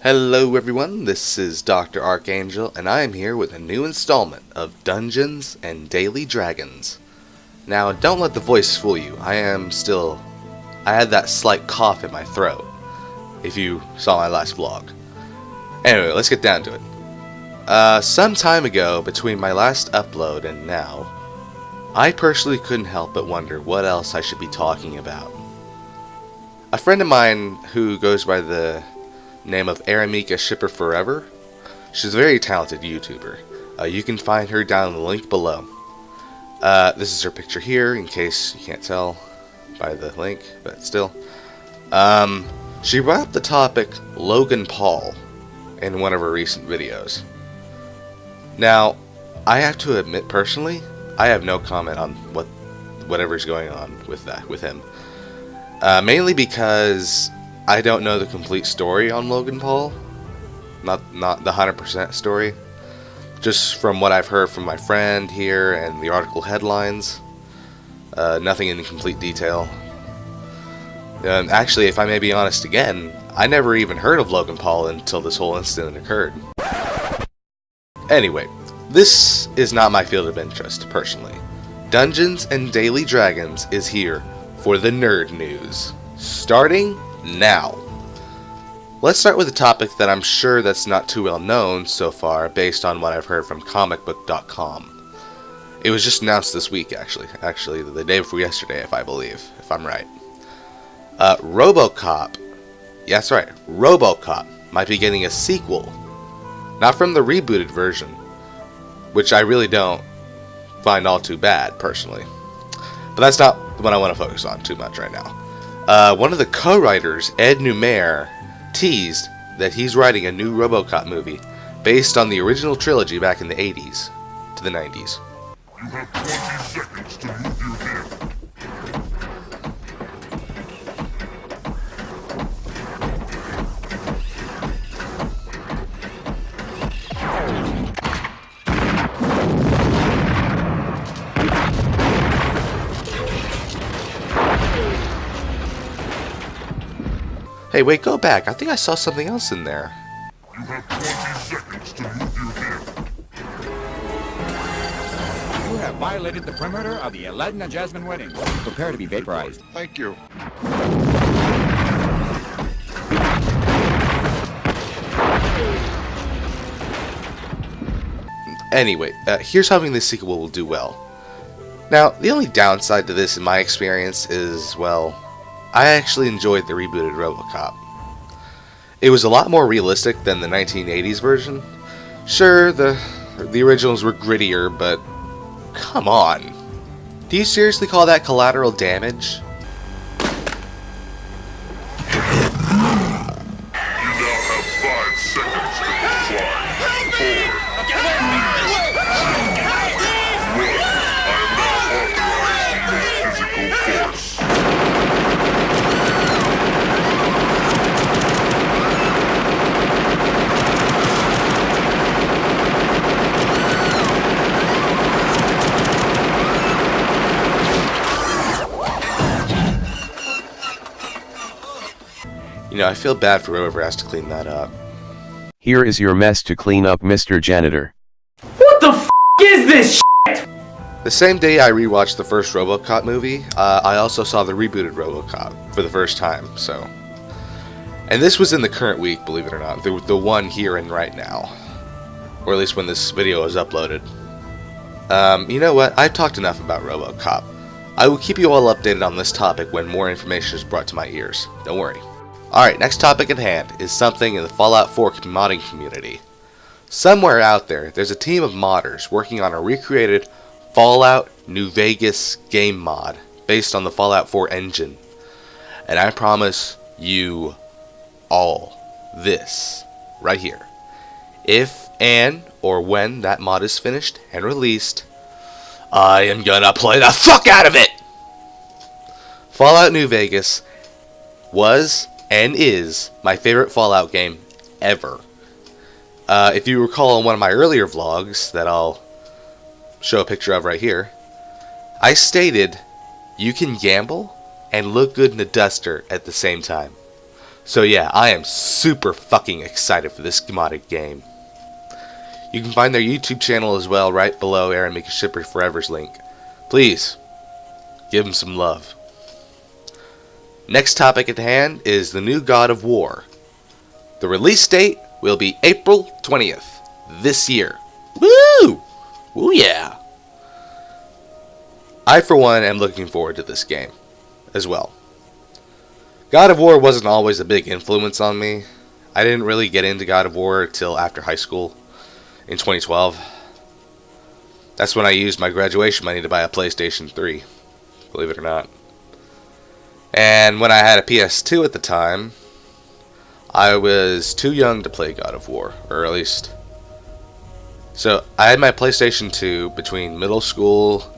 Hello everyone, this is Dr. Archangel, and I am here with a new installment of Dungeons and Daily Dragons. Now, don't let the voice fool you. I had that slight cough in my throat, if you saw my last vlog. Anyway, let's get down to it. Some time ago, between my last upload and now, I personally couldn't help but wonder what else I should be talking about. A friend of mine who goes by the name of Eremikashipper4ever, she's a very talented YouTuber. You can find her down in the link below. This is her picture here, in case you can't tell by the link, but still. She brought up the topic Logan Paul in one of her recent videos. Now, I have to admit personally, I have no comment on whatever's going on with him. Mainly because I don't know the complete story on Logan Paul, not the 100% story. Just from what I've heard from my friend here and the article headlines, nothing in complete detail. Actually, if I may be honest again, I never even heard of Logan Paul until this whole incident occurred. Anyway, this is not my field of interest, personally. Dungeons and Daily Dragons is here for the nerd news, starting now. Let's start with a topic that I'm sure that's not too well known so far, based on what I've heard from comicbook.com. It was just announced this week, actually the day before yesterday, if I'm right. Robocop, yeah, that's right, Robocop might be getting a sequel, not from the rebooted version, which I really don't find all too bad, personally. But that's not what I want to focus on too much right now. One of the co-writers, Ed Numair, teased that he's writing a new Robocop movie based on the original trilogy back in the 80s to the 90s. You have 20 seconds to move your vehicle. Hey, wait, go back. I think I saw something else in there. You have 20 seconds to move your vehicle. You have violated the perimeter of the Aladdin and Jasmine wedding. Prepare to be vaporized. Thank you. Anyway, here's hoping this sequel will do well. Now, the only downside to this in my experience is, well, I actually enjoyed the rebooted Robocop. It was a lot more realistic than the 1980s version. Sure, the originals were grittier, but come on. Do you seriously call that collateral damage? You now have 5 seconds to comply. 4, 3, 2, 1. I am now authorizing your physical force. You know, I feel bad for whoever has to clean that up. Here is your mess to clean up, Mr. Janitor. What the f*** is this shit? The same day I rewatched the first Robocop movie, I also saw the rebooted Robocop for the first time, so. And this was in the current week, believe it or not, the one here and right now. Or at least when this video is uploaded. You know what, I've talked enough about Robocop. I will keep you all updated on this topic when more information is brought to my ears, don't worry. Alright, next topic at hand is something in the Fallout 4 modding community. Somewhere out there's a team of modders working on a recreated Fallout New Vegas game mod based on the Fallout 4 engine. And I promise you all this right here. If and or when that mod is finished and released, I am gonna play the fuck out of it! Fallout New Vegas was and is my favorite Fallout game ever. If you recall in one of my earlier vlogs that I'll show a picture of right here, I stated you can gamble and look good in a duster at the same time. So yeah, I am super fucking excited for this modded game. You can find their YouTube channel as well right below Eremikashipper4ever's link. Please, give them some love. Next topic at hand is the new God of War. The release date will be April 20th this year. Woo! Woo yeah! I for one am looking forward to this game as well. God of War wasn't always a big influence on me. I didn't really get into God of War till after high school in 2012. That's when I used my graduation money to buy a PlayStation 3, believe it or not. And when I had a PS2 at the time, I was too young to play God of War, or at least... So, I had my PlayStation 2 between middle school...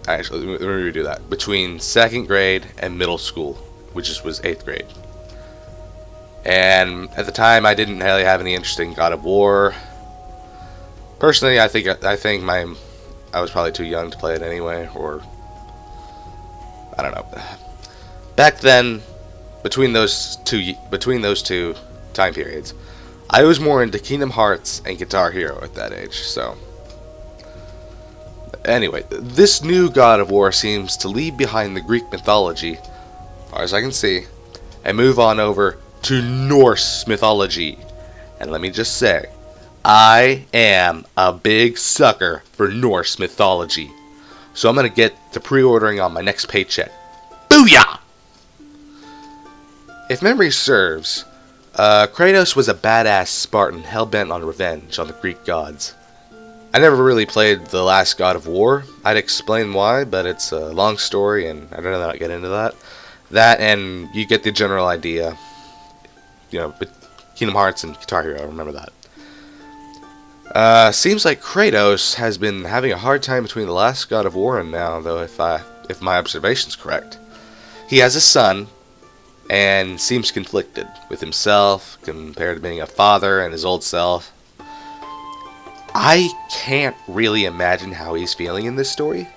Actually, let me redo that. Between 2nd grade and middle school, which was 8th grade. And at the time, I didn't really have any interest in God of War. Personally, I think I was probably too young to play it anyway, or... I don't know. Back then, between those two time periods, I was more into Kingdom Hearts and Guitar Hero at that age, so... Anyway, this new God of War seems to leave behind the Greek mythology, as far as I can see, and move on over to Norse mythology. And let me just say, I am a big sucker for Norse mythology. So I'm going to get to pre-ordering on my next paycheck. Booyah! If memory serves, Kratos was a badass Spartan hell-bent on revenge on the Greek gods. I never really played the last God of War. I'd explain why, but it's a long story and I'd rather not get into that. That and you get the general idea. You know, Kingdom Hearts and Guitar Hero, remember that. Seems like Kratos has been having a hard time between the last God of War and now, though, if my observation's correct. He has a son, and seems conflicted with himself, compared to being a father and his old self. I can't really imagine how he's feeling in this story,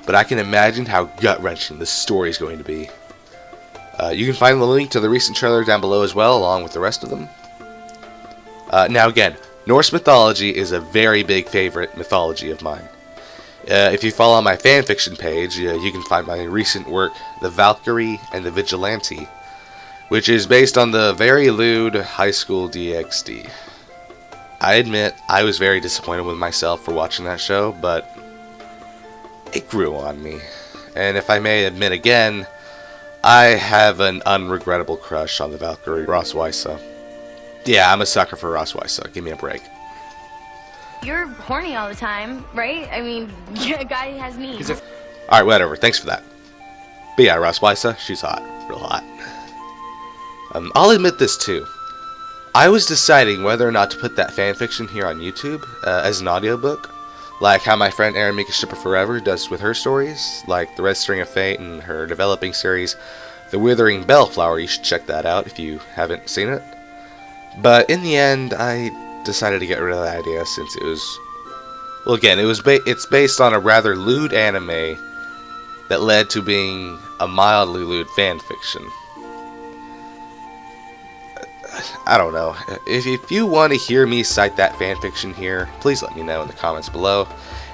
but I can imagine how gut-wrenching this story is going to be. You can find the link to the recent trailer down below as well, along with the rest of them. Now again, Norse mythology is a very big favorite mythology of mine. If you follow my fanfiction page, you can find my recent work, The Valkyrie and the Vigilante, which is based on the very lewd high school DxD. I admit, I was very disappointed with myself for watching that show, but it grew on me. And if I may admit again, I have an unregrettable crush on the Valkyrie, Ross Weissa. Yeah, I'm a sucker for Ross Weissa. Give me a break. You're horny all the time, right? I mean, a guy has needs. Alright, whatever. Thanks for that. But yeah, Ross Weissa, she's hot. Real hot. I'll admit this too. I was deciding whether or not to put that fanfiction here on YouTube as an audiobook, like how my friend Eremikashipper4ever does with her stories, like The Red String of Fate and her developing series, The Withering Bellflower. You should check that out if you haven't seen it. But in the end, I decided to get rid of the idea since it was... Well, again, it's based on a rather lewd anime that led to being a mildly lewd fanfiction. I don't know. If you want to hear me cite that fanfiction here, please let me know in the comments below.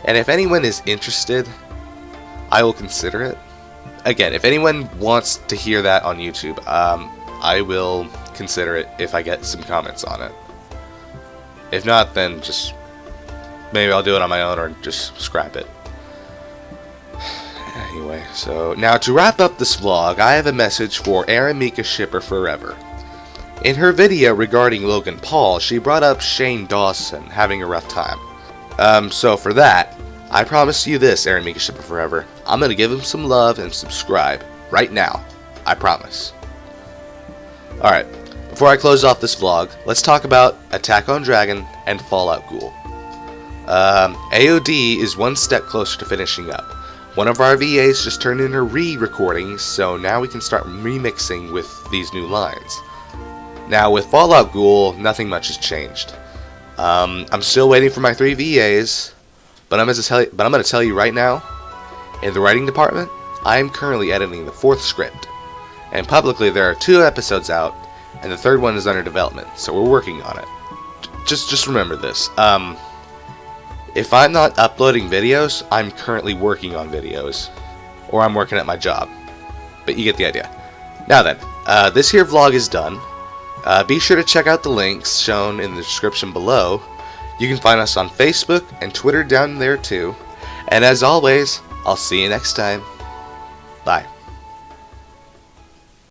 And if anyone is interested, I will consider it. Again, if anyone wants to hear that on YouTube, I will consider it if I get some comments on it. If not, then just maybe I'll do it on my own or just scrap it. Anyway, so now to wrap up this vlog, I have a message for Eremikashipper4ever. In her video regarding Logan Paul, she brought up Shane Dawson having a rough time. So for that, I promise you this, Eremikashipper4ever. I'm gonna give him some love and subscribe right now. I promise. Alright, before I close off this vlog, let's talk about Attack on Dragon and Fallout Ghoul. AOD is one step closer to finishing up. One of our VAs just turned in her re-recordings, so now we can start remixing with these new lines. Now with Fallout Ghoul, nothing much has changed. I'm still waiting for my 3 VAs, but I'm going to tell you right now, in the writing department, I am currently editing the 4th script, and publicly there are 2 episodes out, and the third one is under development. So we're working on it. Just remember this. If I'm not uploading videos, I'm currently working on videos, or I'm working at my job. But you get the idea. Now then, this here vlog is done. Be sure to check out the links shown in the description below. You can find us on Facebook and Twitter down there too. And as always, I'll see you next time. Bye.